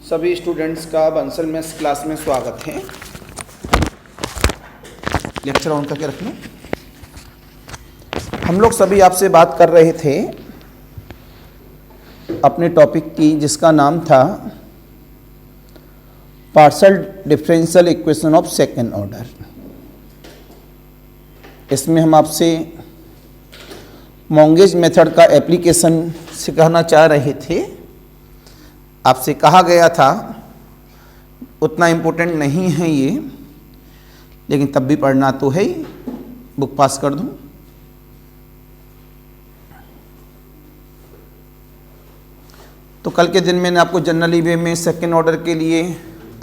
सभी स्टूडेंट्स का Bansal mess class में स्वागत है। लेक्चर ऑन करके रख लो। हम लोग सभी आपसे बात कर रहे थे अपने टॉपिक की, जिसका नाम था partial differential equation of second order. इसमें हम आपसे मोंगेज मेथड का एप्लीकेशन सिखाना चाह रहे थे। आपसे कहा गया था उतना इम्पोर्टेंट नहीं है ये, लेकिन तब भी पढ़ना तो है ही। बुक पास कर दूं। तो कल के दिन मैंने आपको जनरली वे में सेकेंड ऑर्डर के लिए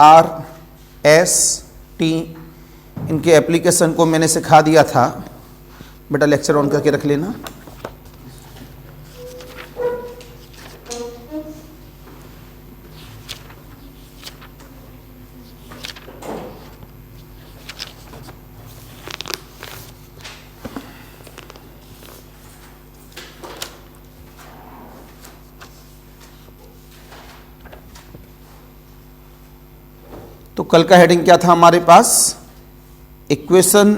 आर एस टी इनके एप्लीकेशन को मैंने सिखा दिया था। बेटा लेक्चर ऑन करके रख लेना। तो कल का हेडिंग क्या था हमारे पास? Equation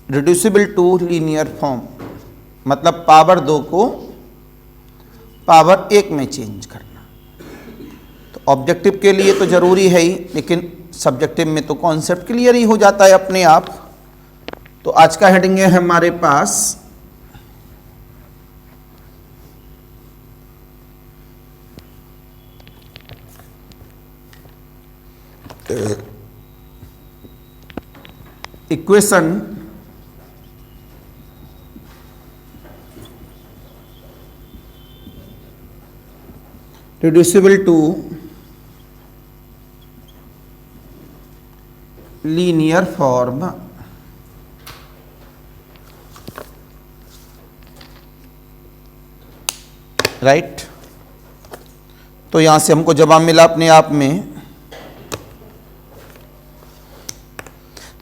reducible to linear form, मतलब पावर 2 को पावर 1 में चेंज करना। तो ऑब्जेक्टिव के लिए तो जरूरी है ही, लेकिन सब्जेक्टिव में तो कॉन्सेप्ट क्लियर ही हो जाता है अपने आप। तो आज का हेडिंग है हमारे पास equation reducible to linear form. Right. तो यहां से हमको जवाब मिला अपने आप में।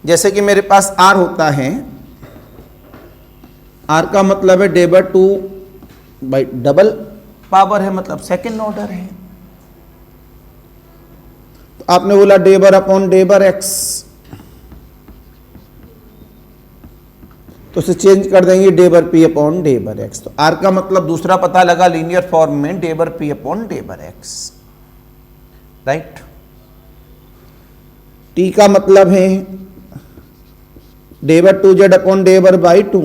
जैसे कि मेरे पास आर होता है, आर का मतलब है डेबर टू बाई डबल पावर है, मतलब सेकेंड ऑर्डर है। तो आपने बोला डेबर अपॉन डेबर एक्स, तो उसे चेंज कर देंगे डेबर पी अपॉन डेबर एक्स। तो आर का मतलब दूसरा पता लगा लीनियर फॉर्म में डेबर पी अपॉन डेबर एक्स। राइट। टी का मतलब है डेबर टू जेड अपॉन डेबर बाई 2।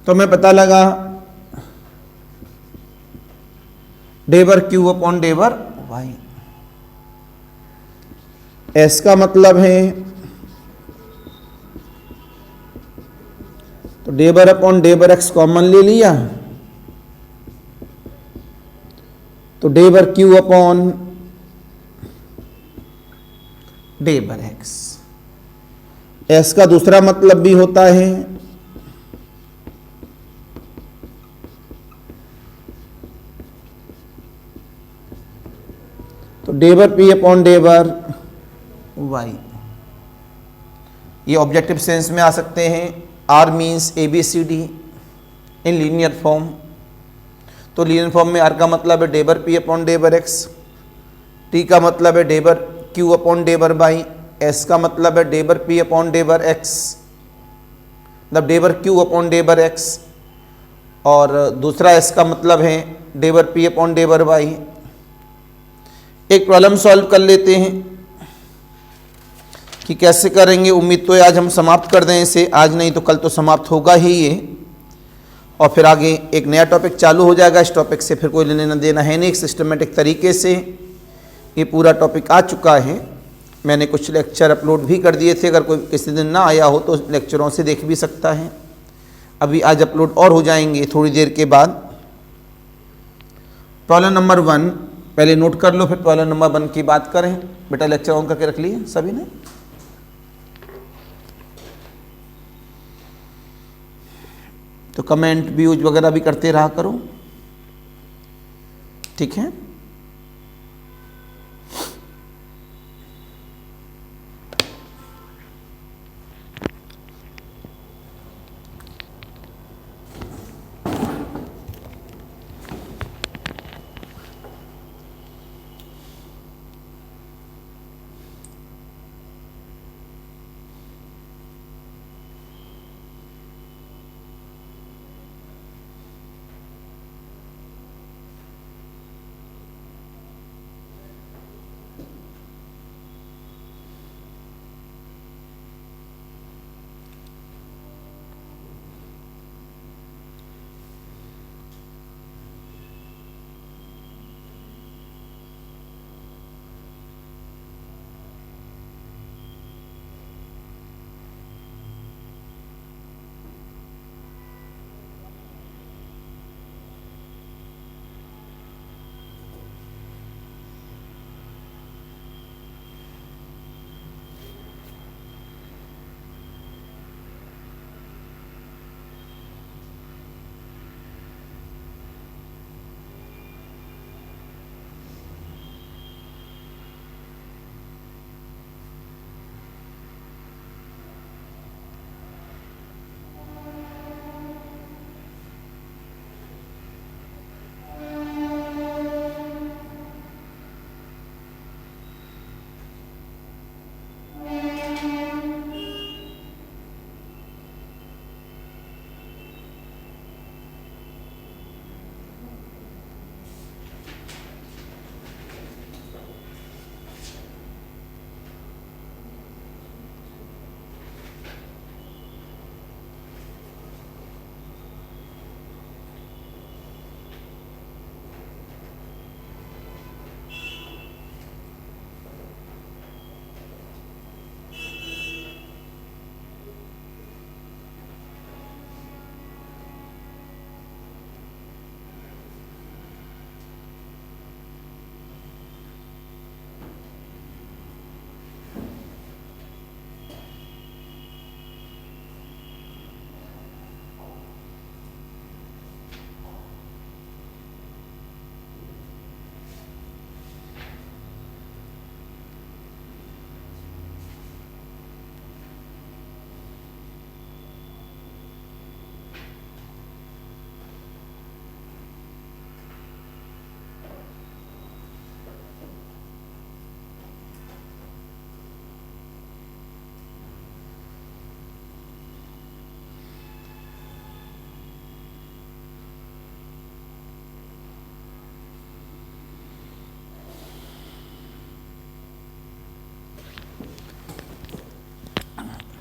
तो मैं पता लगा डेबर क्यू अपॉन डेबर वाई। एस का मतलब है तो डेबर अपॉन डेबर एक्स कॉमन ले लिया, तो डेबर क्यू अपॉन डेबर एक्स। एस का दूसरा मतलब भी होता है तो डेबर पी अपॉन डेबर वाई। ये ऑब्जेक्टिव सेंस में आ सकते हैं। R means A B C D in linear form. तो लीनियर फॉर्म में आर का मतलब है डेबर पी अपॉन डेबर एक्स, टी का मतलब है डेबर क्यू अपॉन डेबर बाई, एस का मतलब है डेबर पी अपॉन डेबर एक्स, मतलब डेबर क्यू अपॉन डेबर एक्स, और दूसरा एस का मतलब है डेबर पी अपॉन डेबर वाई। एक प्रॉब्लम सॉल्व कर लेते हैं कि कैसे करेंगे। उम्मीद तो आज हम समाप्त कर दें इसे, आज नहीं तो कल तो समाप्त होगा ही ये, और फिर आगे एक नया टॉपिक चालू हो जाएगा। इस टॉपिक से फिर कोई लेना देना है नहीं। एक सिस्टमेटिक तरीके से ये पूरा टॉपिक आ चुका है। मैंने कुछ लेक्चर अपलोड भी कर दिए थे, अगर कोई किसी दिन ना आया हो तो लेक्चरों से देख भी सकता है। अभी आज अपलोड और हो जाएंगे थोड़ी देर के बाद। प्रॉब्लम नंबर 1 पहले नोट कर लो, फिर प्रॉब्लम नंबर 1 की बात करें। बेटा लेक्चर ऑन करके रख लिए सभी ने? तो कमेंट व्यूज वगैरह भी करते रहा करो, ठीक है।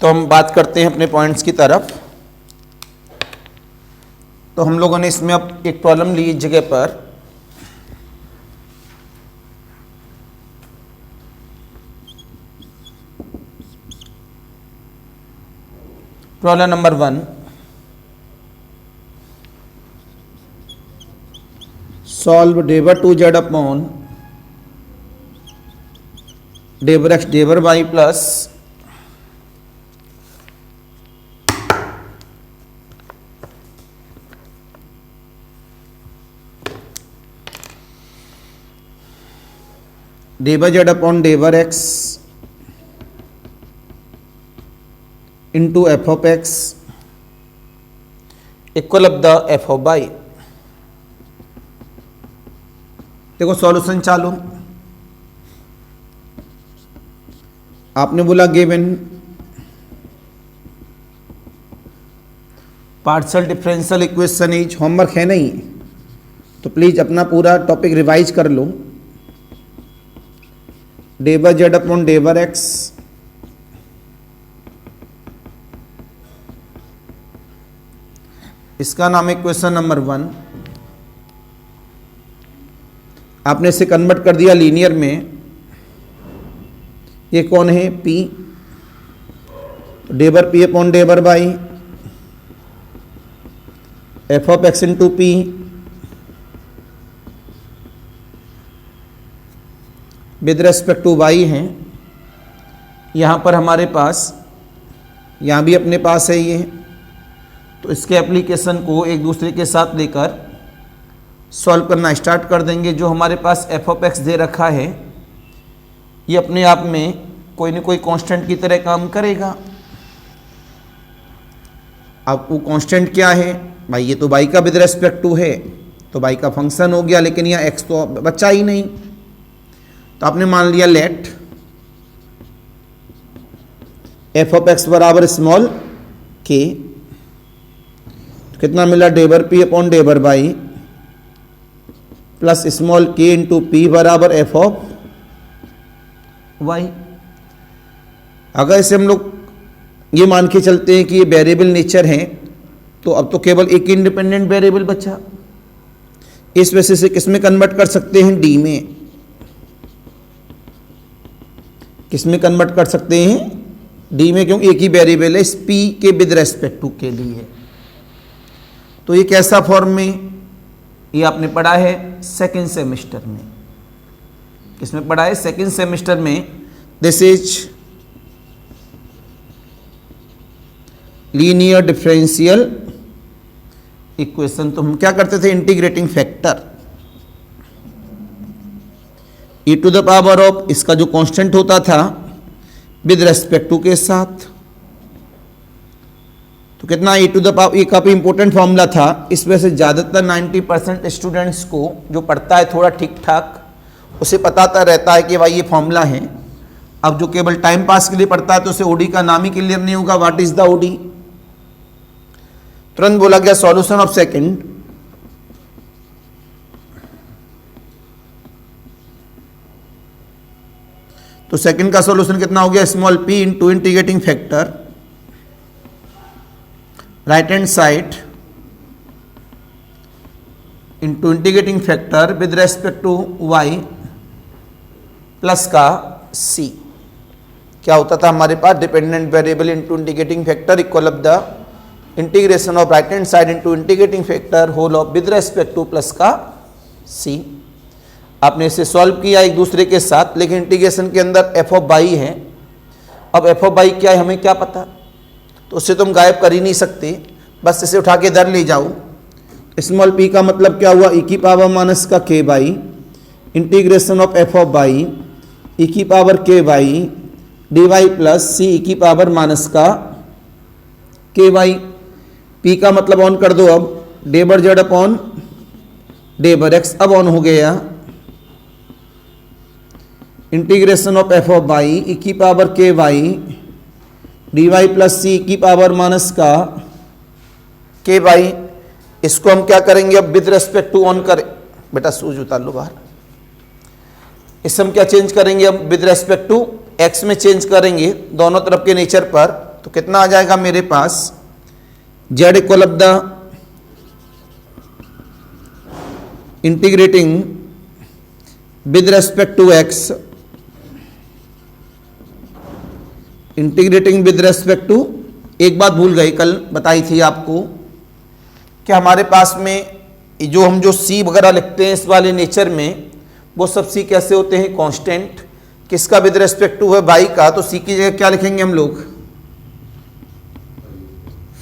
तो हम बात करते हैं अपने पॉइंट्स की तरफ। तो हम लोगों ने इसमें अब एक प्रॉब्लम ली इस जगह पर, प्रॉब्लम नंबर 1, सॉल्व डेबर टू जेड अपॉन डेबर एक्स डेबर वाई प्लस डेबर जेड अपॉन डेबर X into F of X equal of the F of Y. देखो सॉल्यूशन चालू, आपने बोला given partial differential equation is, homework है नहीं तो प्लीज अपना पूरा टॉपिक रिवाइज कर लो। डेबर जेड अपॉन डेबर एक्स इसका नाम है क्वेश्चन नंबर 1। आपने इसे कन्वर्ट कर दिया लीनियर में। ये कौन है? P, डेबर P अपॉन डेबर by F of X into P with respect to Y है। यहाँ पर हमारे पास, यहाँ भी अपने पास है ये, तो इसके एप्लीकेशन को एक दूसरे के साथ लेकर सॉल्व करना स्टार्ट कर देंगे। जो हमारे पास एफ ऑफ एक्स दे रखा है ये अपने आप में कोई न कोई कांस्टेंट की तरह काम करेगा। अब वो कांस्टेंट क्या है भाई? ये तो y का विद रेस्पेक्ट टू है तो y का फंक्शन हो गया, लेकिन यहाँ x तो बचा ही नहीं। तो आपने मान लिया लेट एफ ऑफ एक्स बराबर स्मॉल के, तो कितना मिला? डेबर p अपॉन डेबर by plus small K into P बराबर एफ ऑफ वाई। अगर इसे हम लोग ये मान के चलते हैं कि ये वेरिएबल नेचर है, तो अब तो केवल एक इंडिपेंडेंट वेरिएबल बचा। इस वजह से किस में कन्वर्ट कर सकते हैं? डी में। किस में कन्वर्ट कर सकते हैं? डी में, क्योंकि एक ही वेरिएबल है इस पी के विद रेस्पेक्ट टू के लिए। तो ये कैसा फॉर्म में? ये आपने पढ़ा है सेकेंड सेमेस्टर में। किसमें पढ़ा है? सेकेंड सेमेस्टर में। This is linear differential equation. तो हम क्या करते थे? Integrating factor e to the power of, इसका जो कांस्टेंट होता था विद रेस्पेक्ट टू के साथ, तो कितना e टू द पावर, ये काफी इंपॉर्टेंट फॉर्मूला था। इस वजह से ज्यादातर 90% स्टूडेंट्स को जो पढ़ता है थोड़ा ठीक ठाक उसे पताता रहता है कि भाई ये फॉर्मूला है। अब जो केवल टाइम पास के लिए पढ़ता है तो उसे ओडी का नाम ही क्लियर नहीं होगा, व्हाट इज द ओडी। तुरंत बोला गया सॉल्यूशन ऑफ सेकंड। तो सेकंड का सॉल्यूशन कितना हो गया? Small p into integrating factor right hand side into integrating factor with respect to y plus का c। क्या होता था हमारे पास? Dependent variable into integrating factor equal of the integration of right hand side into integrating factor whole of with respect to plus का c। आपने इसे solve किया एक दूसरे के साथ, लेकिन इंटीग्रेशन के अंदर एफ ऑफ वाई है। अब एफ ऑफ वाई क्या है हमें क्या पता? तो उससे तुम गायब कर ही नहीं सकते, बस इसे उठा के इधर ले जाओ। स्मॉल p का मतलब क्या हुआ? e की पावर माइनस का k by integration of F of Y e की power k by D Y plus C e की पावर माइनस का k वाई। p का मतलब ऑन कर दो। अब डेबर जेड अपॉन डेबर एक्स अब ऑन हो गया। Integration of F of Y E की power K Y D Y plus C की पावर माइनस का के वाई। इसको हम क्या करेंगे? अब विद रेस्पेक्ट टू ऑन करें। बेटा सूज उतार लो बाहर। इससे हम क्या चेंज करेंगे? अब विद रेस्पेक्ट टू एक्स में चेंज करेंगे दोनों तरफ के नेचर पर। तो कितना आ जाएगा मेरे पास, z equal of the integrating with respect to x, integrating with respect to, एक बात भूल गए, कल बताई थी आपको कि हमारे पास में हम जो c वगैरह लिखते हैं इस वाले नेचर में, वो सब c कैसे होते हैं, कांस्टेंट। किसका, विद रेस्पेक्ट टू है y का, तो c की जगह क्या लिखेंगे हम लोग,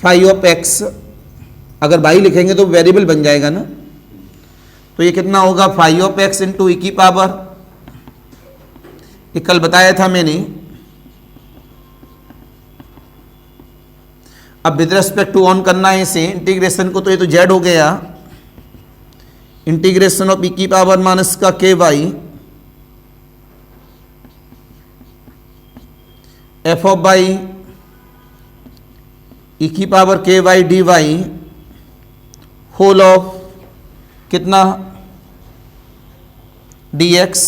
फाई ऑफ x। अगर y लिखेंगे तो वेरिएबल बन जाएगा ना, तो ये कितना होगा, फाई ऑफ x इंटू ई की पावर, ये कल बताया था मैंने। अब विद रेस्पेक्ट टू ऑन करना है इसे इंटीग्रेशन को, तो ये तो z हो गया, इंटीग्रेशन ऑफ ई की पावर माइनस का K Y F of Y E की power K Y D Y whole of कितना, D x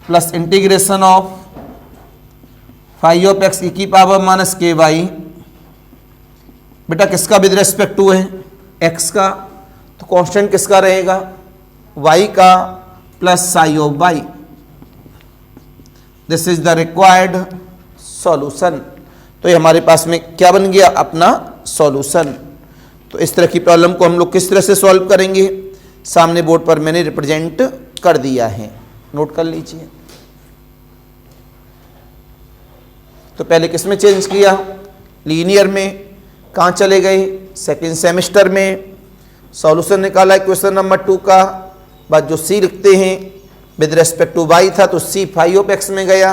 plus integration of phi of X E की पावर माइनस के वाई। बेटा किसका with respect to है, X का, तो constant किसका रहेगा, y का plus psi of y। This is the required solution. तो ये हमारे पास में क्या बन गया, अपना सॉल्यूशन। तो इस तरह की प्रॉब्लम को हम लोग किस तरह से सॉल्व करेंगे, सामने बोर्ड पर मैंने रिप्रेजेंट कर दिया है, नोट कर लीजिए। तो पहले किस में चेंज किया, लीनियर में। कहाँ चले गए, सेकेंड सेमेस्टर में। सॉल्यूशन निकाला है क्वेश्चन नंबर 2 का, बाद जो सी लिखते हैं विद रेस्पेक्ट टू वाई था तो सी फाई ऑफ एक्स में गया,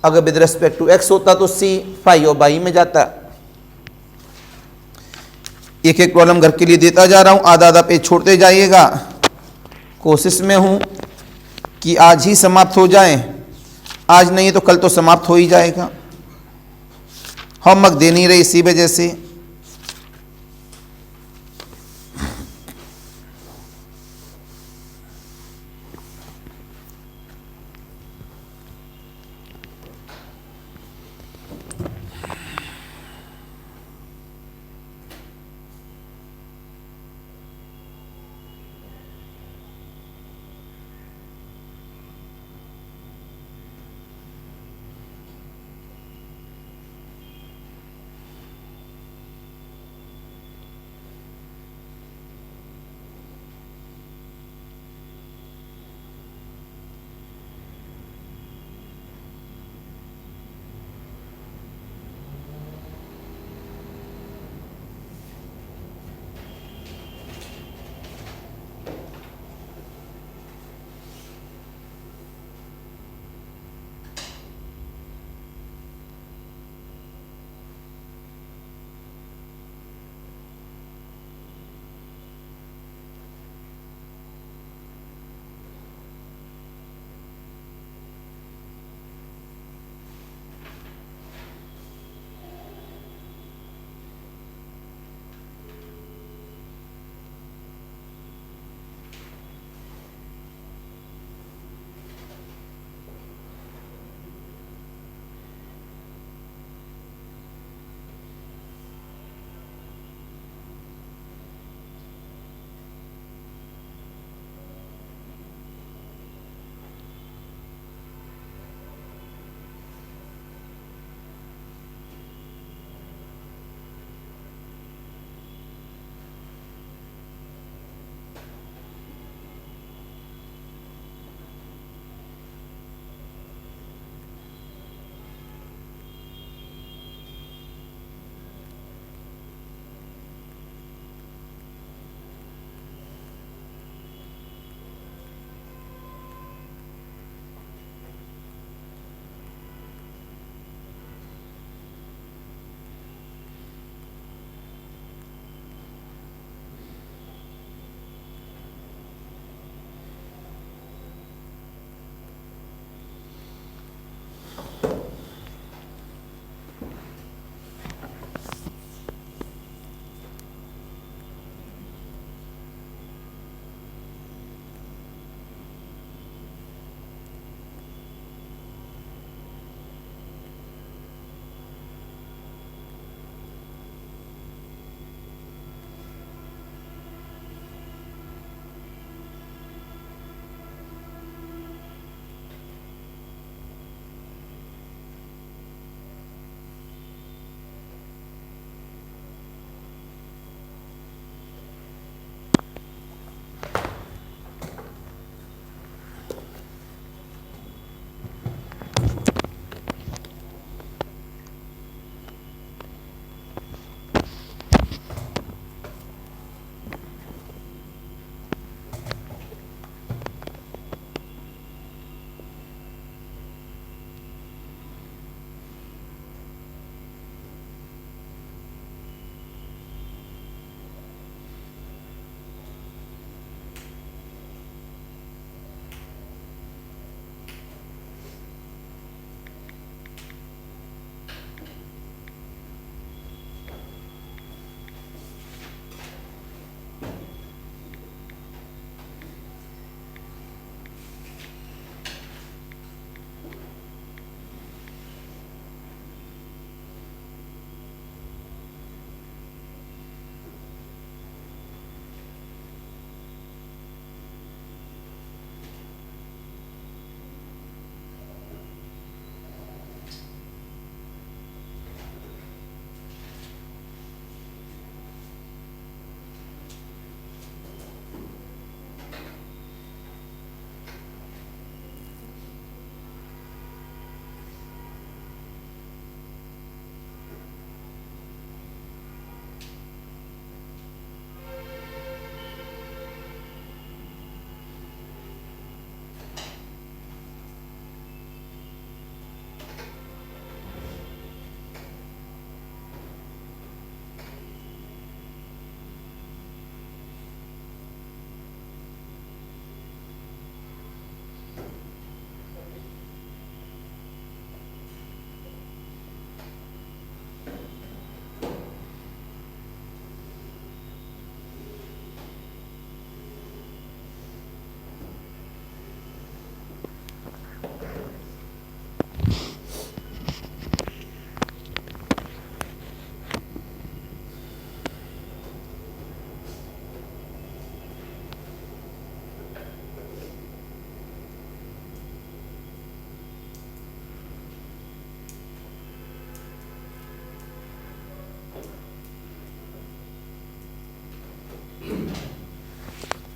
अगर विद रेस्पेक्ट टू एक्स होता तो सी फाई ऑफ वाई में जाता। एक एक प्रॉब्लम घर के लिए देता जा रहा हूं, आधा आधा पेज छोड़ते जाइएगा। कोशिश में हूं कि आज ही समाप्त हो जाए, आज नहीं तो कल तो समाप्त हो ही जाएगा। होमवर्क दे नहीं रही इसी वजह से।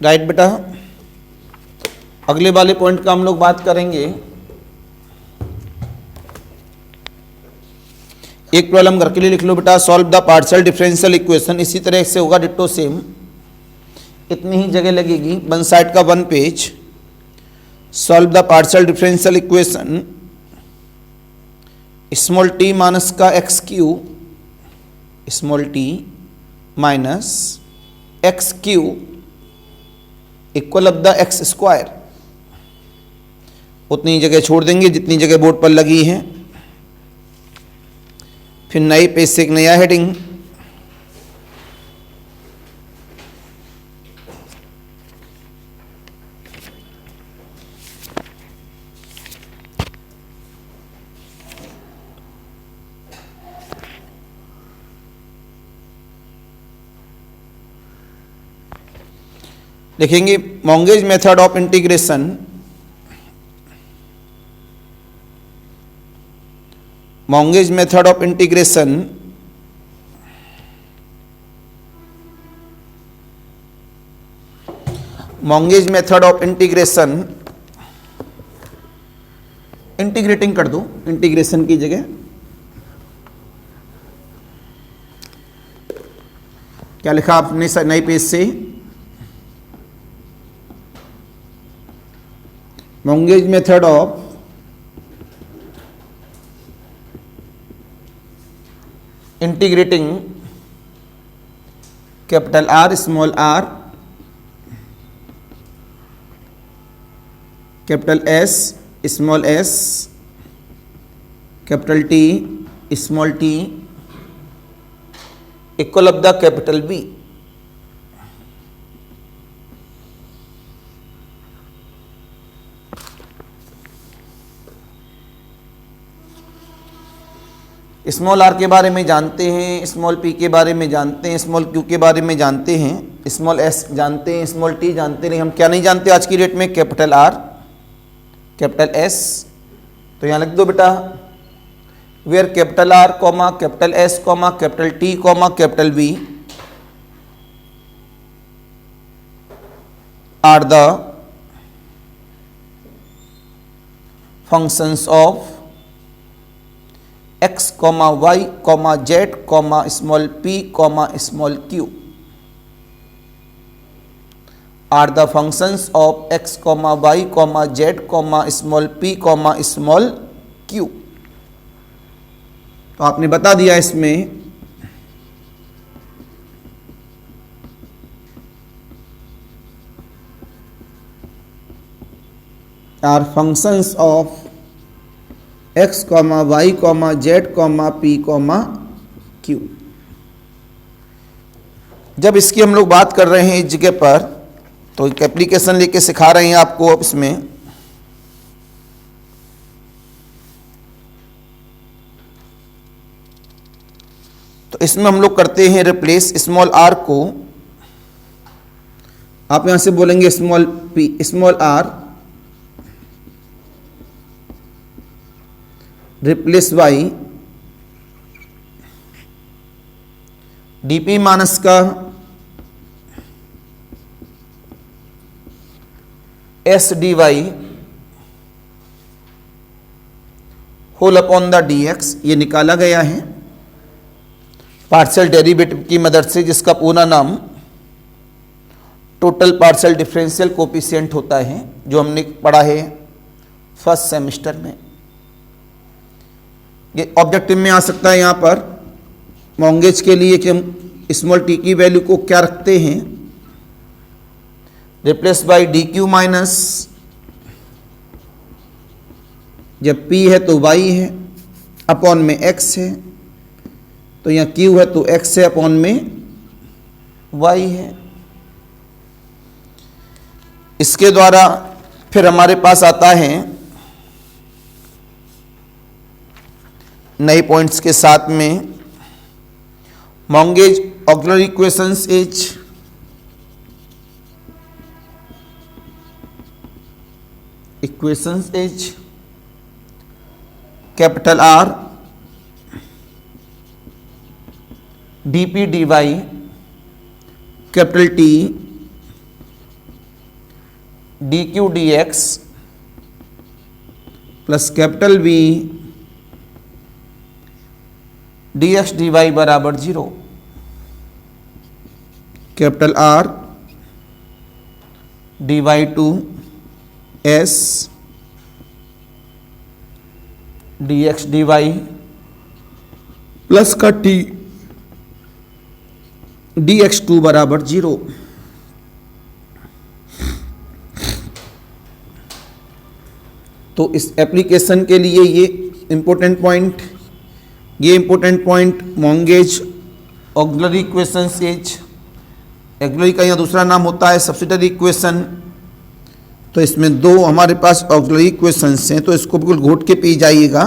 राइट बेटा। अगले वाले पॉइंट का हम लोग बात करेंगे। एक प्रॉब्लम घर के लिए लिख लो बेटा, solve the partial differential equation. इसी तरह से होगा डिट्टो सेम, इतनी ही जगह लगेगी, वन साइड का one page. Solve the partial differential equation, small T minus का X Q, small T minus X Q equal of the X square. उतनी जगह छोड़ देंगे जितनी जगह बोर्ड पर लगी है। फिर नए पेज से एक नया हेडिंग, लिखेंगे Monge's method of integration. Monge's method of integration Monge's method of integration, integrating कर दो इंटीग्रेशन की जगह। क्या लिखा आपने नए पेज से? Monge's method of integrating capital R small R, capital S small S, capital T small T equal of the capital B. Small R के बारे में जानते हैं, स्मॉल पी के बारे में जानते हैं, स्मॉल क्यू के बारे में जानते हैं, स्मॉल एस जानते हैं, स्मॉल टी जानते नहीं। हम क्या नहीं जानते आज की डेट में? Capital R, capital S. तो यहाँ लिख दो बेटा, where capital R comma capital S comma capital T comma capital B are the functions of x comma Y comma Z comma small p comma small q are the functions of x comma Y comma Z comma small p comma small q। तो आपने बता दिया इसमें are functions of x comma Y comma Z comma P comma Q. जब इसकी हम लोग बात कर रहे हैं इस जगह पर, तो एक एप्लीकेशन लेके सिखा रहे हैं आपको। अब इसमें तो इसमें हम लोग करते हैं रिप्लेस स्मॉल आर को, आप यहां से बोलेंगे small P small R replace Y DP minus का S D Y whole upon the D X. ये निकाला गया है पार्शियल डेरिवेटिव की मदद से, जिसका पूरा नाम टोटल पार्शियल डिफरेंशियल कोफिशिएंट होता है, जो हमने पढ़ा है फर्स्ट सेमेस्टर में। ये ऑब्जेक्टिव में आ सकता है यहाँ पर मॉन्गेज के लिए कि हम स्मॉल टी की वैल्यू को क्या रखते हैं, replace by D q minus, जब p है तो y है, अपॉन में x है, तो यहाँ q है तो x है, अपॉन में y है। इसके द्वारा फिर हमारे पास आता है नए पॉइंट्स के साथ में Monge's auxiliary equations is capital R D P D Y capital T D Q D x plus capital B D x D Y बराबर 0। Capital R D Y two S D x D Y plus का T D X two बराबर 0। तो इस application के लिए ये important point Monge's auxiliary equation as, auxiliary का यहाँ दूसरा नाम होता है सब्सिटरी इक्वेशन। तो इसमें दो हमारे पास ऑक्सिलरी इक्वेशंस हैं, तो इसको बिल्कुल घोट के पी जाइएगा।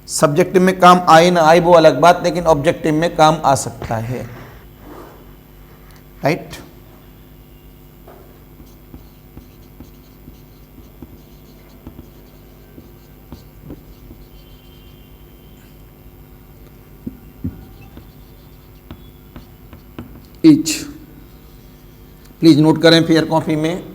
सब्जेक्टिव में काम आए ना आए वो अलग बात, लेकिन ऑब्जेक्टिव में काम आ सकता है, राइट। इच प्लीज नोट करें फेयर कॉपी में।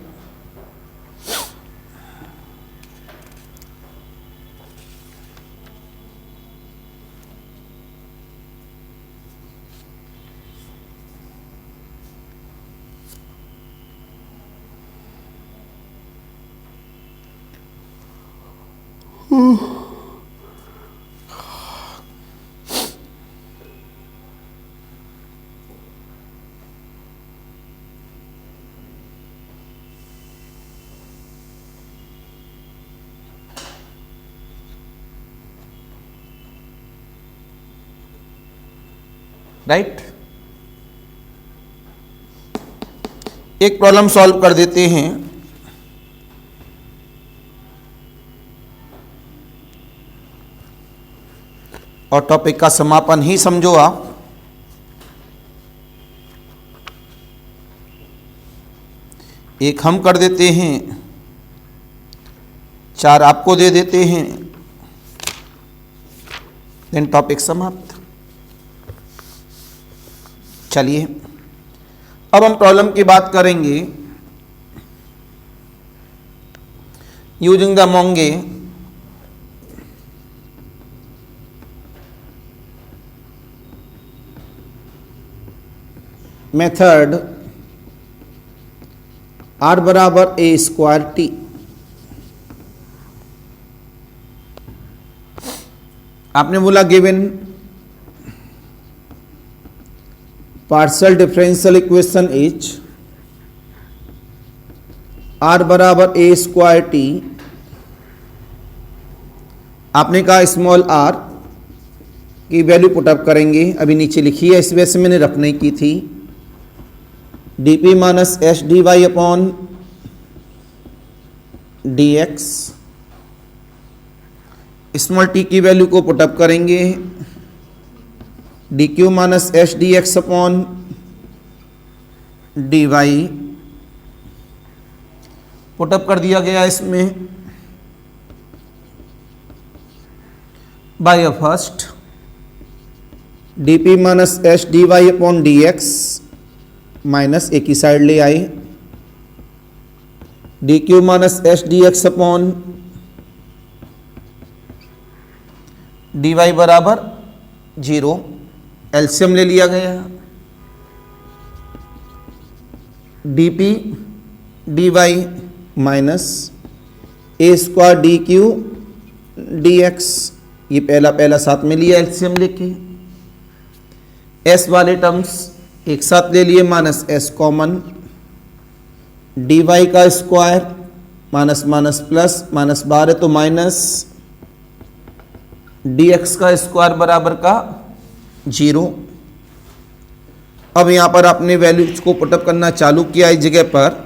राइट, एक प्रॉब्लम सॉल्व कर देते हैं। और टॉपिक का समापन ही समझो आप। एक हम कर देते हैं, 4 आपको दे देते हैं, देन टॉपिक समाप्त। चलिए अब हम प्रॉब्लम की बात करेंगे। यूजिंग द मोंगे मेथड r बराबर a स्क्वायर t। आपने बोला given partial differential equation is r बराबर a स्क्वायर t। आपने कहा स्मॉल r की वैल्यू पुटअप करेंगे, अभी नीचे लिखी है, इस वजह से मैंने रखने की थी। D p minus h d y upon d x, small t की वैल्यू को पुटअप करेंगे, d q minus h d x upon d y put up कर दिया गया इसमें by first d p minus h d y upon d x minus एक ही side ले आए, d q minus h d x upon d Y बराबर 0, LCM ले लिया गया। D P D y minus ए square D Q D X, ये पहला साथ में लिया एलसीएम लेके। एस वाले टर्म्स एक साथ ले लिए, minus S common, D Y का square minus minus plus, minus 12 तो माइनस, डी एक्स का स्क्वायर बराबर का 0। अब यहां पर आपने वैल्यूज को पुटअप करना चालू किया। इस जगह पर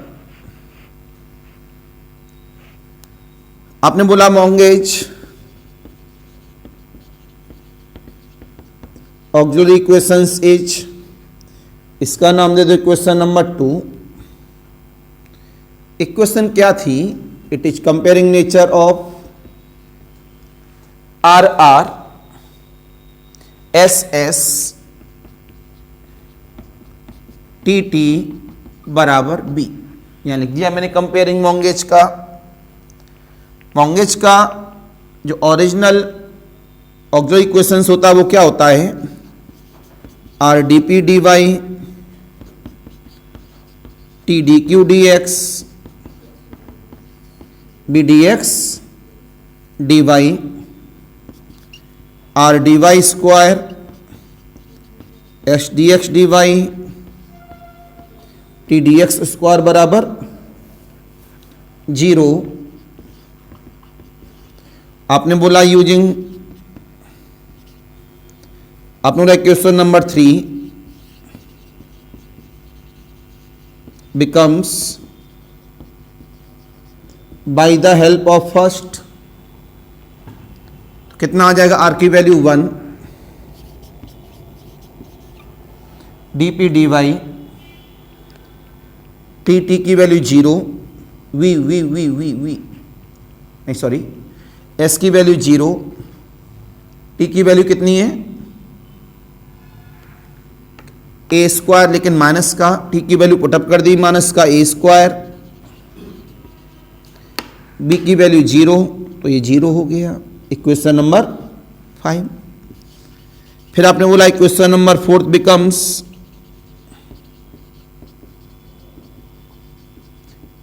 आपने बोला मॉन्गेज ऑक्सिलरी इक्वेशंस इज, इसका नाम दे दो इक्वेशन नंबर 2। इक्वेशन क्या थी? It is comparing nature of r r s s t t बराबर बी। यहाँ लिख दिया मैंने कंपेयरिंग मॉन्गेज का। मॉन्गेज का जो ओरिजिनल ऑक्सिलरी इक्वेशंस होता है वो क्या होता है, r D P D Y t D Q D x b D x D y r D y square h d x D Y t D x square बराबर 0। आपने बोला using, आपने बोला question number 3 becomes by the help of first, कितना आ जाएगा, R की value 1 D P D Y T T की value 0 V V V V V नहीं सॉरी एस की वैल्यू 0 टी की वैल्यू कितनी है ए स्क्वायर, लेकिन माइनस का, टी की वैल्यू पुटअप कर दी माइनस का ए स्क्वायर, बी की वैल्यू 0 तो ये 0 हो गया इक्वेशन नंबर 5। फिर आपने बोला equation number 4 becomes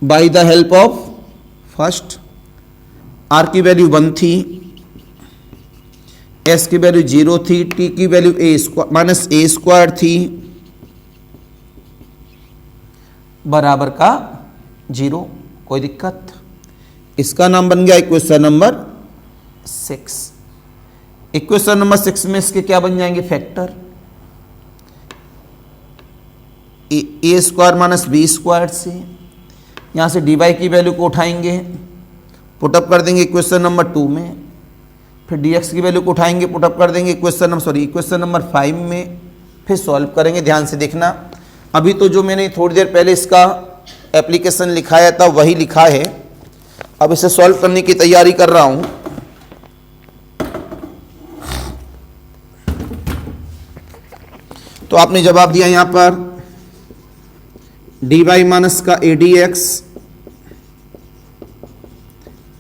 by the help of first, r की वैल्यू 1 थी, एस की वैल्यू 0 थी, टी की value a square minus A square थी बराबर का 0। कोई दिक्कत, इसका नाम बन गया इक्वेशन नंबर 6। इक्वेशन नंबर 6 में इसके क्या बन जाएंगे फैक्टर, ए स्क्वायर माइनस बी स्क्वायर से, यहां से डी वाई की वैल्यू को उठाएंगे पुटअप कर देंगे इक्वेशन नंबर 2 में, फिर डी एक्स की वैल्यू को उठाएंगे पुटअप कर देंगे इक्वेशन नंबर 5 में, फिर सॉल्व करेंगे। ध्यान से देखना, अभी तो जो मैंने थोड़ी देर पहले इसका एप्लीकेशन लिखाया था वही लिखा है, अब इसे सॉल्व करने की तैयारी कर रहा हूं। तो आपने जवाब दिया यहां पर डी वाई माइनस का a d x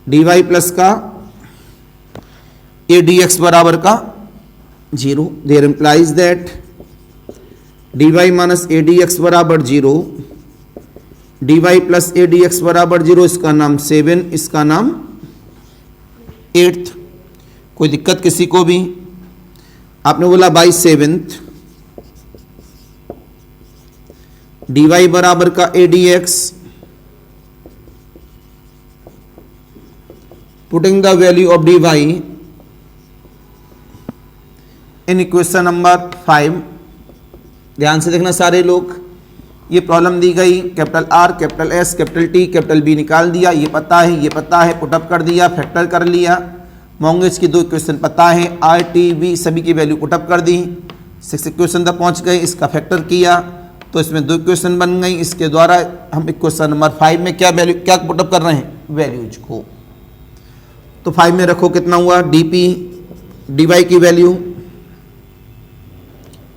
D Y plus का ए डी एक्स बराबर का 0। There implies that d y minus a d x बराबर 0, d Y plus a d x बराबर 0, इसका नाम 7, इसका नाम 8। कोई दिक्कत किसी को भी, आपने बोला बाई 7 डी वाई बराबर का a d x, putting the value of d y in equation number 5। ध्यान से देखना सारे लोग, ये प्रॉब्लम दी गई, capital R capital S capital T capital B निकाल दिया, ये पता है पुटअप कर दिया, फैक्टर कर लिया, मॉन्गेज की 2 इक्वेशन पता है, आर टी बी सभी की वैल्यू पुटअप कर दी, 6 इक्वेशन तक पहुंच गए, इसका फैक्टर किया तो इसमें 2 इक्वेशन बन गई। इसके द्वारा हम इक्वेशन नंबर 5 में क्या पुटअप कर रहे हैं, वैल्यूज को। तो 5 में रखो कितना हुआ, डी पी डी वाई की वैल्यू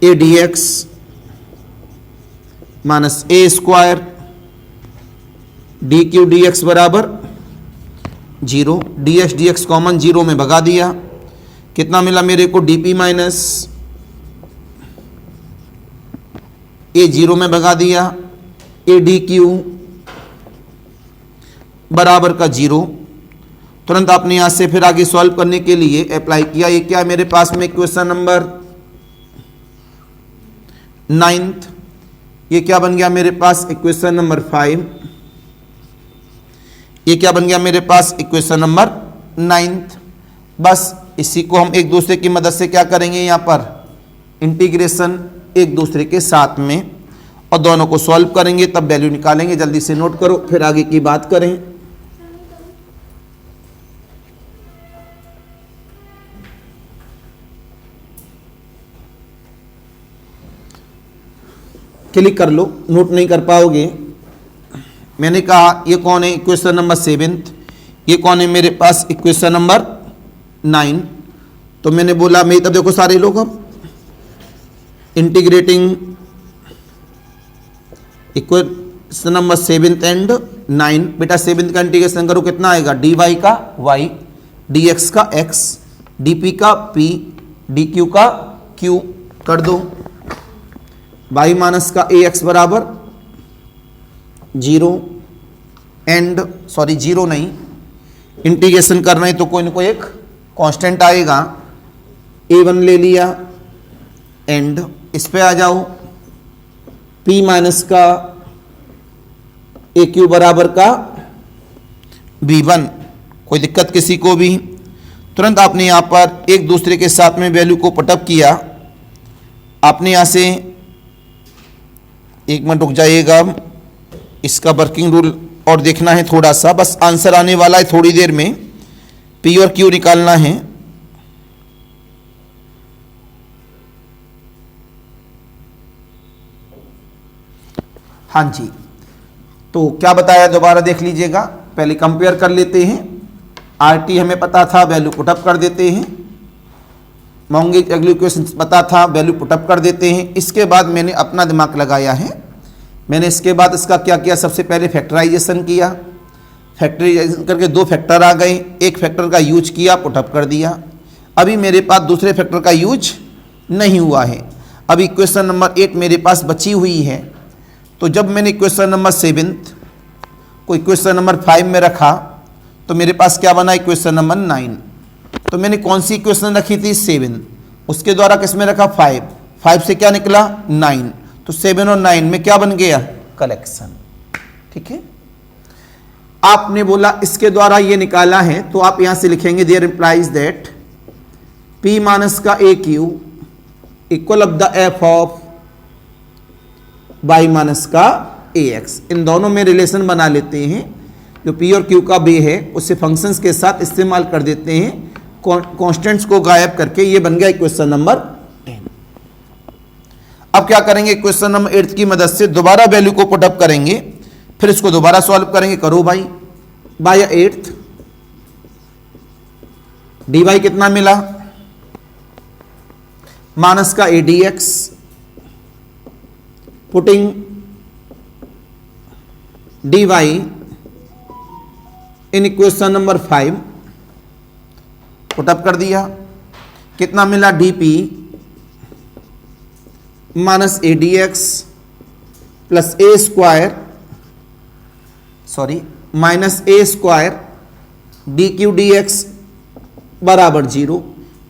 ए डी एक्स माइनस ए square D Q D x बराबर 0, डी एक्स कॉमन 0 में भगा दिया, कितना मिला मेरे को, डी पी माइनस ए 0 में भगा दिया, ए डी क्यू बराबर का 0। तुरंत आपने यहां से फिर आगे सॉल्व करने के लिए अप्लाई किया, ये क्या मेरे पास में इक्वेशन नंबर 9, ये क्या बन गया मेरे पास इक्वेशन नंबर 5, ये क्या बन गया मेरे पास इक्वेशन नंबर 9। बस इसी को हम एक दूसरे की मदद से क्या करेंगे, यहां पर इंटीग्रेशन एक दूसरे के साथ में, और दोनों को सॉल्व करेंगे, तब वैल्यू निकालेंगे। जल्दी से नोट करो, फिर आगे की बात करें। क्लिक कर लो, नोट नहीं कर पाओगे। मैंने कहा ये कौन है, इक्वेशन नंबर 7, ये कौन है मेरे पास, इक्वेशन नंबर 9। तो मैंने बोला, मैं तब देखो सारे लोग, अब इंटीग्रेटिंग नंबर 7th एंड 9। बेटा 7th का इंटीग्रेशन करो, कितना आएगा, डी वाई का y, डी एक्स का x, डी पी का p, डी क्यू का q कर दो। y माइनस का ए एक्स बराबर 0 एंड सॉरी 0 नहीं, इंटीग्रेशन करना है तो कोई ना कोई एक कांस्टेंट आएगा, a1 ले लिया एंड इस पे आ जाओ, p माइनस का ए क्यू बराबर का b1। कोई दिक्कत किसी को भी? तुरंत आपने यहां पर एक दूसरे के साथ में वैल्यू को पुटअप किया। आपने यहां से, एक मिनट रुक जाइएगा, इसका वर्किंग रूल और देखना है थोड़ा सा, बस आंसर आने वाला है थोड़ी देर में, पी और क्यू निकालना है। हाँ जी, तो क्या बताया दोबारा देख लीजिएगा, पहले कंपेयर कर लेते हैं। आरटी हमें पता था, वैल्यू पुटअप कर देते हैं। मॉन्गेज अगली क्वेश्चन पता था, वैल्यू पुटअप कर देते हैं। इसके बाद मैंने अपना दिमाग लगाया है। मैंने इसके बाद इसका क्या किया, सबसे पहले फैक्टराइजेशन किया। फैक्टराइजेशन करके 2 फैक्टर आ गए, एक फैक्टर का यूज किया, पुटअप कर दिया। अभी मेरे पास दूसरे फैक्टर का यूज नहीं हुआ है। अभी क्वेश्चन नंबर 8 मेरे पास बची हुई है। तो जब मैंने क्वेश्चन नंबर 7 को क्वेश्चन नंबर 5 में रखा तो मेरे पास क्या बना, क्वेश्चन नंबर 9। तो मैंने कौन सी क्वेश्चन रखी थी, 7, उसके द्वारा किस में रखा, 5 से क्या निकला, 9। तो 7 और 9 में क्या बन गया, कलेक्शन। ठीक है, आपने बोला इसके द्वारा ये निकाला है, तो आप यहां से लिखेंगे there implies that p minus का A Q equal of the F of y minus का ए एक्स। इन दोनों में रिलेशन बना लेते हैं, जो p और q का बे है उससे फंक्शंस के साथ इस्तेमाल कर देते हैं, कॉन्स्टेंट्स को गायब करके। ये बन गया क्वेश्चन नंबर 10। अब क्या करेंगे, क्वेश्चन नंबर 8 की मदद से दोबारा वैल्यू को पुटअप करेंगे, फिर इसको दोबारा सॉल्व करेंगे। करो भाई, बाय 8 डी वाई कितना मिला, माइनस का a d x, putting d y in equation number 5, put up कर दिया। कितना मिला, d p minus a d x plus a square, sorry minus A square D Q D x बराबर 0।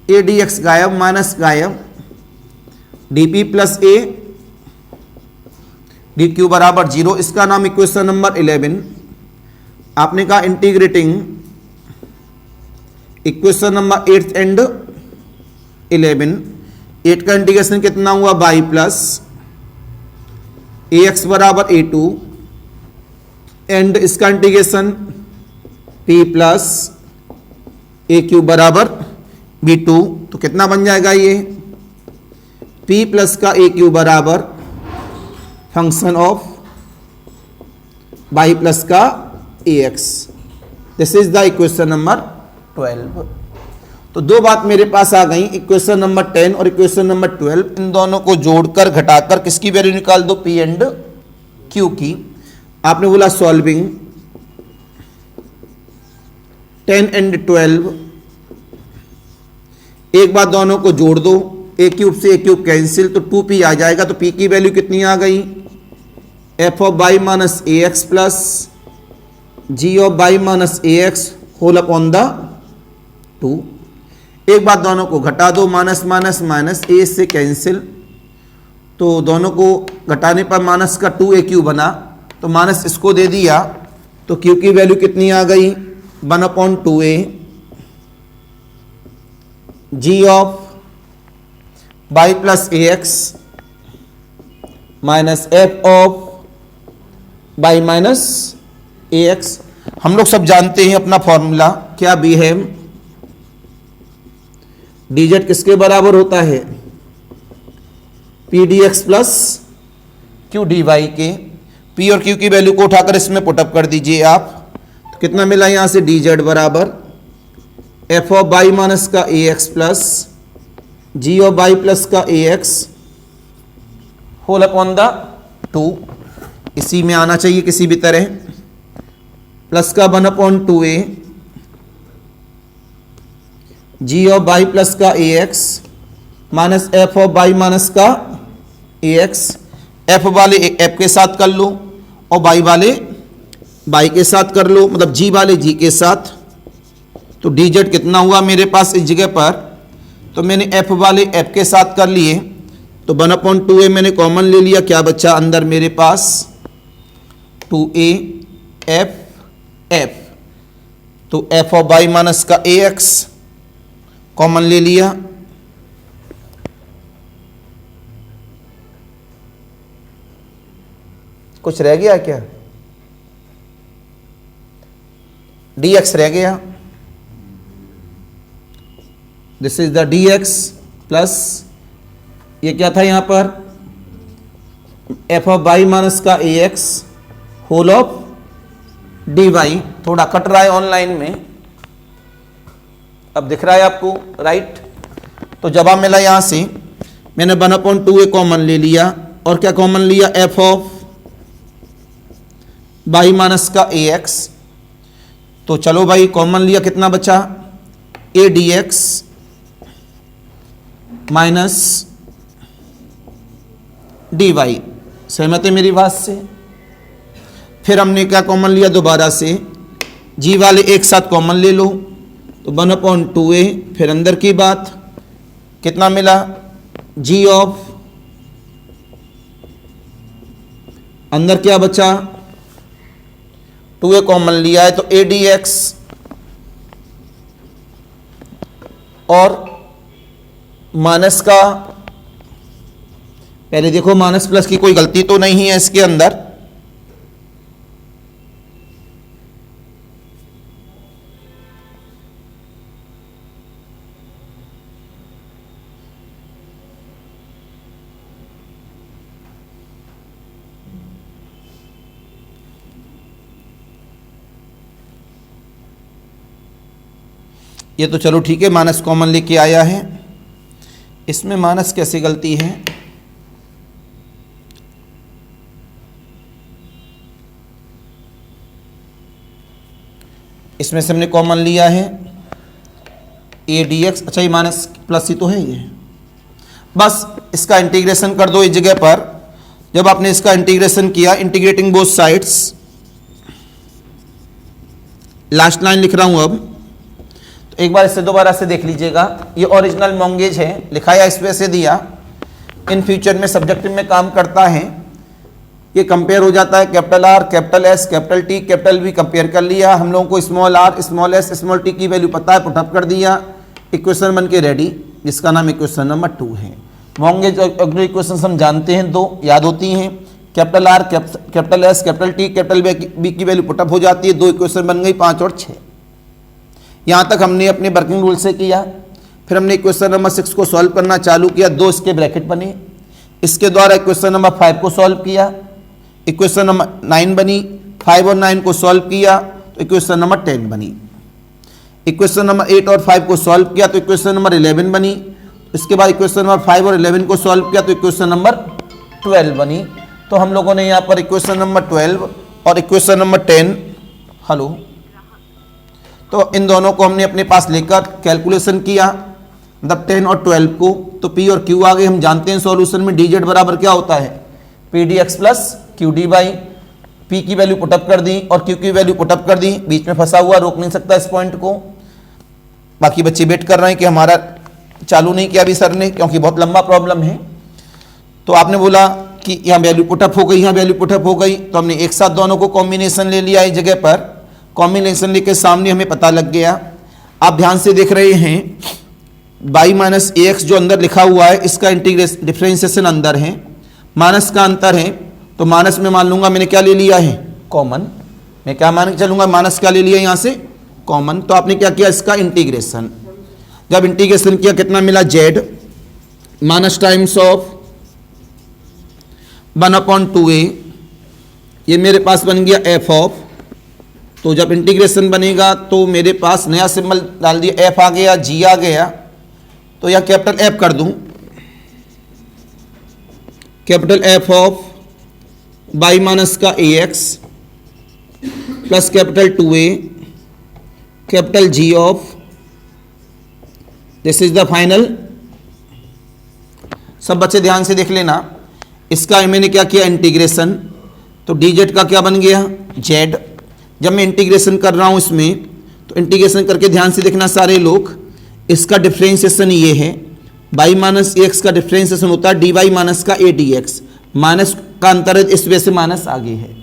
A d x गायब, minus गायब, d p plus a d q बराबर 0। इसका नाम इक्वेशन नंबर 11। आपने कहा इंटीग्रेटिंग इक्वेशन नंबर 8 एंड 11। 8 का integration कितना हुआ, बाई प्लस ए एक्स बराबर a2 एंड इसका इंटीग्रेशन p प्लस ए क्यू बराबर b2। तो कितना बन जाएगा ये, p प्लस का ए क्यू बराबर फंक्शन ऑफ y प्लस का A X. This is the equation number 12। तो 2 बात मेरे पास आ गई, इक्वेशन नंबर 10 और इक्वेशन नंबर 12। इन दोनों को जोड़कर घटाकर किसकी वैल्यू निकाल दो, p एंड q की। आपने बोला सॉल्विंग 10 एंड 12। एक बार दोनों को जोड़ दो, ए क्यूब से ए क्यूब कैंसिल, तो 2p आ जाएगा। तो p की वैल्यू कितनी आ गई, f of y minus a x plus ji of y minus a x whole upon the 2। एक बार दोनों को घटा दो, माइनस माइनस माइनस, ए से कैंसिल, तो दोनों को घटाने पर माइनस का 2aq बना, तो माइनस इसको दे दिया, तो q की वैल्यू कितनी आ गई, 1/2a g of y plus a x minus f of y minus a x. हम लोग सब जानते हैं अपना फॉर्मूला क्या भी है, dz किसके बराबर होता है, p d x plus q d y के। p और q की वैल्यू को उठाकर इसमें पुटअप कर दीजिए आप, तो कितना मिला यहां से, dz बराबर एफ ऑफ y माइनस का A x plus ji of y plus का A x whole upon the 2। इसी में आना चाहिए किसी भी तरह, प्लस का 1/2a g of y plus का ax minus f of y minus का ax। f वाले f के साथ कर लो और y वाले y के साथ कर लो, मतलब g वाले g के साथ। तो dz कितना हुआ मेरे पास इस जगह पर, तो मैंने f वाले f के साथ कर लिए, तो 1/2a मैंने कॉमन ले लिया, क्या बचा अंदर मेरे पास 2a f। तो f ऑफ y माइनस का ax कॉमन ले लिया, कुछ रह गया क्या, dx रह गया, this is the dx plus ये क्या था यहां पर f ऑफ y माइनस का ax होल ऑफ dy। थोड़ा कट रहा है ऑनलाइन में, अब दिख रहा है आपको, राइट। तो जवाब मिला यहां से मैंने 1/2a कॉमन ले लिया और क्या कॉमन लिया, f ऑफ y माइनस का ax। तो चलो भाई कॉमन लिया, कितना बचा a dx माइनस dy। सहमत है मेरी बात से। फिर हमने क्या कॉमन लिया, दोबारा से g वाले एक साथ कॉमन ले लो, तो 1/2a, फिर अंदर की बात कितना मिला, g ऑफ अंदर क्या बचा 2a कॉमन लिया है, तो a dx और माइनस का, पहले देखो माइनस प्लस की कोई गलती तो नहीं है इसके अंदर, ये तो चलो ठीक है, माइनस कॉमन लेके आया है, इसमें माइनस कैसी गलती है, इसमें से हमने कॉमन लिया है a dx। अच्छा ये माइनस प्लस ही तो है ये, बस इसका इंटीग्रेशन कर दो इस जगह पर। जब आपने इसका इंटीग्रेशन किया, integrating both sides, last line लिख रहा हूं अब, तो एक बार इसे दोबारा से देख लीजिएगा। ये ओरिजिनल मॉन्गेज है, लिखाया इस पे से दिया, इन फ्यूचर में सब्जेक्टिव में काम करता है। ये कंपेयर हो जाता है, capital R, capital S, capital T, capital V compare कर लिया हम लोगों को, small r, small s, small t की वैल्यू पता है, पुटअप कर दिया, इक्वेशन बन के रेडी, जिसका नाम इक्वेशन नंबर 2 है। मॉन्गेज और अगले इक्वेशन हम जानते हैं, दो याद होती हैं, capital R, capital S, capital T, capital B की वैल्यू पुटअप हो जाती है, दो इक्वेशन बन गई 5 और 6। यहाँ तक हमने अपने वर्किंग रूल से किया। फिर हमने इक्वेशन नंबर 6 को सॉल्व करना चालू किया, दो इसके ब्रैकेट बने, इसके द्वारा इक्वेशन नंबर 5 को सॉल्व किया, इक्वेशन नंबर 9 बनी, 5 और 9 को सॉल्व किया तो इक्वेशन नंबर 10 बनी, इक्वेशन नंबर 8 और 5 को सॉल्व किया तो इक्वेशन नंबर 11 बनी, इसके बाद इक्वेशन नंबर 5 और 11 को सॉल्व किया तो इक्वेशन नंबर 12 बनी। तो हम लोगों ने यहाँ पर इक्वेशन नंबर 12 और इक्वेशन नंबर 10, हेलो, तो इन दोनों को हमने अपने पास लेकर कैलकुलेशन किया, मतलब 10 और 12 को, तो P और Q आ गए। हम जानते हैं सॉल्यूशन में dz बराबर क्या होता है, P dx plus Q dy। P की वैल्यू पुटअप कर दी और Q की वैल्यू पुटअप कर दी, बीच में फंसा हुआ, रोक नहीं सकता इस पॉइंट को। बाकी बच्चे वेट कर रहे हैं कि हमारा चालू नहीं किया अभी सर ने, क्योंकि बहुत लंबा प्रॉब्लम है। तो आपने बोला कि यहाँ वैल्यू पुटअप हो गई, यहाँ वैल्यू पुटअप हो गई, तो हमने एक साथ दोनों को कॉम्बिनेशन ले लिया इस जगह पर। कॉम्बिनेशन लेके सामने हमें पता लग गया, आप ध्यान से देख रहे हैं, y माइनस ax जो अंदर लिखा हुआ है, इसका इंटीग्रेशन डिफरेंशिएशन अंदर है, माइनस का अंतर है, तो माइनस में मान लूंगा मैंने क्या ले लिया है, कॉमन। मैं क्या मान के चलूंगा, माइनस क्या ले लिया यहाँ से, कॉमन। तो आपने क्या किया, इसका इंटीग्रेशन। जब इंटीग्रेशन किया कितना मिला, z minus times of 1/2a, ये मेरे पास बन गया f ऑफ। तो जब इंटीग्रेशन बनेगा तो मेरे पास नया सिंबल डाल दिया, f आ गया, g आ गया, तो यह कैपिटल F कर दूं, capital F of by minus का A x plus capital 2a capital G of, this is the final. सब बच्चे ध्यान से देख लेना, इसका मैंने क्या किया इंटीग्रेशन, तो dz का क्या बन गया z। जब मैं इंटीग्रेशन कर रहा हूं इसमें, तो इंटीग्रेशन करके ध्यान से देखना सारे लोग, इसका डिफ्रेंशिएशन ये है, बाई माइनस एक्स का डिफ्रेंशिएशन होता है डी वाई माइनस का ए डी एक्स, माइनस का अंतर है इस वजह से माइनस आगे है,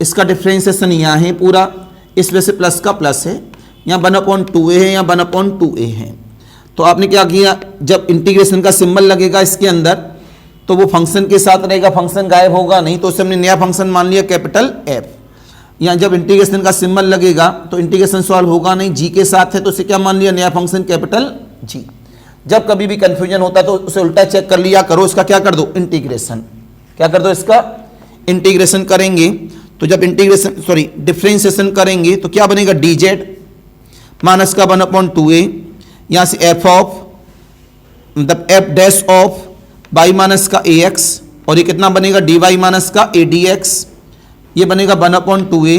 इसका डिफ्रेंशिएशन यहाँ है पूरा, इस वजह से प्लस का प्लस है, यहाँ 1/2a है, यहाँ 1/2a है। तो आपने क्या किया, जब इंटीग्रेशन का सिंबल लगेगा इसके अंदर तो वो फंक्शन के साथ रहेगा, फंक्शन गायब होगा नहीं, तो उससे हमने नया फंक्शन मान लिया कैपिटल एफ। यहाँ जब इंटीग्रेशन का सिंबल लगेगा तो इंटीग्रेशन सॉल्व होगा नहीं, जी के साथ है, तो उसे क्या मान लिया नया फंक्शन कैपिटल जी। जब कभी भी कंफ्यूजन होता तो उसे उल्टा चेक कर लिया करो, इसका क्या कर दो इंटीग्रेशन, क्या कर दो इसका इंटीग्रेशन करेंगे, तो जब इंटीग्रेशन सॉरी डिफ्रेंशिएशन करेंगे तो क्या बनेगा dz माइनस का 1/2a, यहाँ से एफ ऑफ मतलब F dash of by minus का ए एक्स, और ये कितना बनेगा डी वाई माइनस का ए डी एक्स, ये बनेगा 1/2a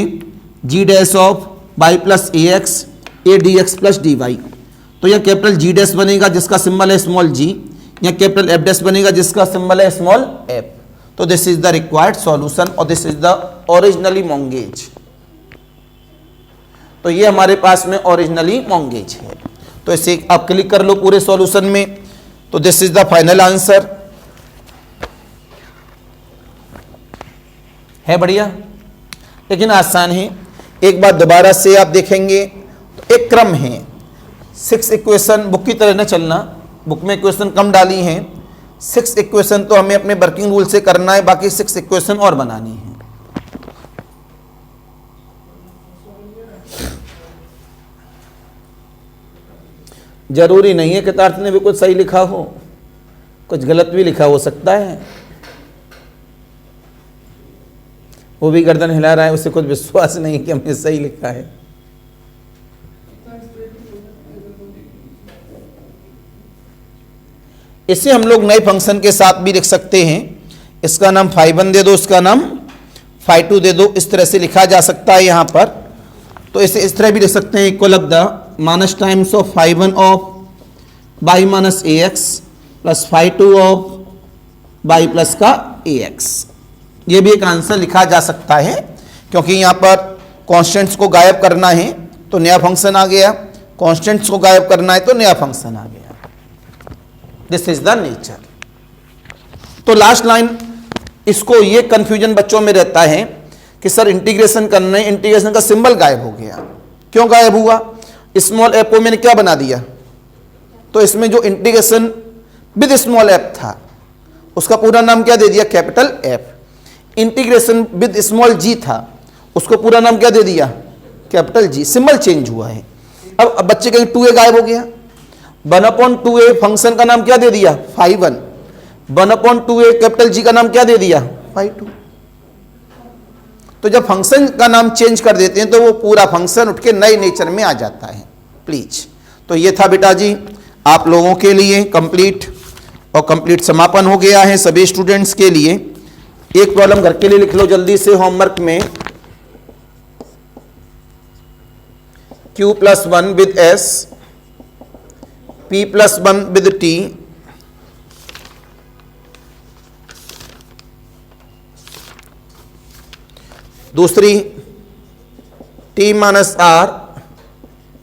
g dash of y plus a x a d x plus d y. तो यह कैपिटल जी डैश बनेगा जिसका सिंबल है स्मॉल जी, यहाँ कैपिटल एफ डैश बनेगा जिसका सिंबल है स्मॉल एफ। तो this is the required solution और this is the originally Monge's. तो ये हमारे पास में ओरिजिनली मोंगेज है, तो इसे आप क्लिक कर लो पूरे सॉल्यूशन में। तो this is the final answer, है बढ़िया लेकिन आसान है। एक बार दोबारा से आप देखेंगे तो एक क्रम है, 6 इक्वेशन बुक की तरह न चलना, बुक में इक्वेशन कम डाली हैं, 6 इक्वेशन तो हमें अपने वर्किंग रूल से करना है, बाकी 6 इक्वेशन और बनानी है। जरूरी नहीं है कितार्थ ने भी कुछ सही लिखा हो, कुछ गलत भी लिखा हो सकता है। वो भी गर्दन हिला रहा है, उसे कुछ विश्वास नहीं कि हमने सही लिखा है। इसे हम लोग नए फंक्शन के साथ भी लिख सकते हैं, इसका नाम phi1 दे दो, इसका नाम phi2 दे दो, इस तरह से लिखा जा सकता है यहाँ पर। तो इसे इस तरह भी लिख सकते हैं, equal of the minus times of phi1 of by minus a x plus phi2 of y plus का ए एक्स। ये भी एक आंसर लिखा जा सकता है, क्योंकि यहाँ पर कॉन्स्टेंट्स को गायब करना है तो नया फंक्शन आ गया, कॉन्स्टेंट्स को गायब करना है तो नया फंक्शन आ गया। This is the nature. तो लास्ट लाइन, इसको ये कंफ्यूजन बच्चों में रहता है कि सर इंटीग्रेशन करना है, इंटीग्रेशन का सिंबल गायब हो गया, क्यों गायब हुआ, स्मॉल एफ को मैंने क्या बना दिया, तो इसमें जो इंटीग्रेशन विद स्मॉल एफ था उसका पूरा नाम क्या दे दिया capital F, integration with small G था उसको पूरा नाम क्या दे दिया कैपिटल जी, सिंबल चेंज हुआ है। अब बच्चे कहेंगे 2a गायब हो गया, 1/2a फंक्शन का नाम क्या दे दिया phi1, 1/2a कैपिटल जी का नाम क्या दे दिया phi2। तो जब फंक्शन का नाम चेंज कर देते हैं तो वो पूरा फंक्शन उठ के नए नेचर में आ जाता है प्लीज। तो ये था बेटा जी आप लोगों के लिए कंप्लीट, और कंप्लीट समापन हो गया है सभी स्टूडेंट्स के लिए। एक प्रॉब्लम घर के लिए लिख लो जल्दी से होमवर्क में, q+1 with s, p+1 with t, दूसरी t-r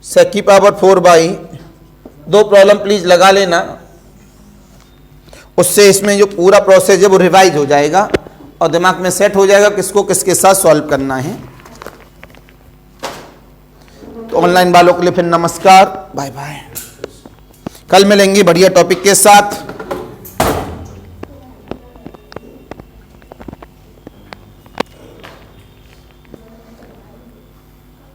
sec की पावर 4/, दो प्रॉब्लम प्लीज लगा लेना, उससे इसमें जो पूरा प्रोसेस है वो रिवाइज हो जाएगा और दिमाग में सेट हो जाएगा किसको किसके साथ सॉल्व करना है। तो ऑनलाइन वालों के लिए फिर नमस्कार, बाय बाय, कल मिलेंगे बढ़िया टॉपिक के साथ।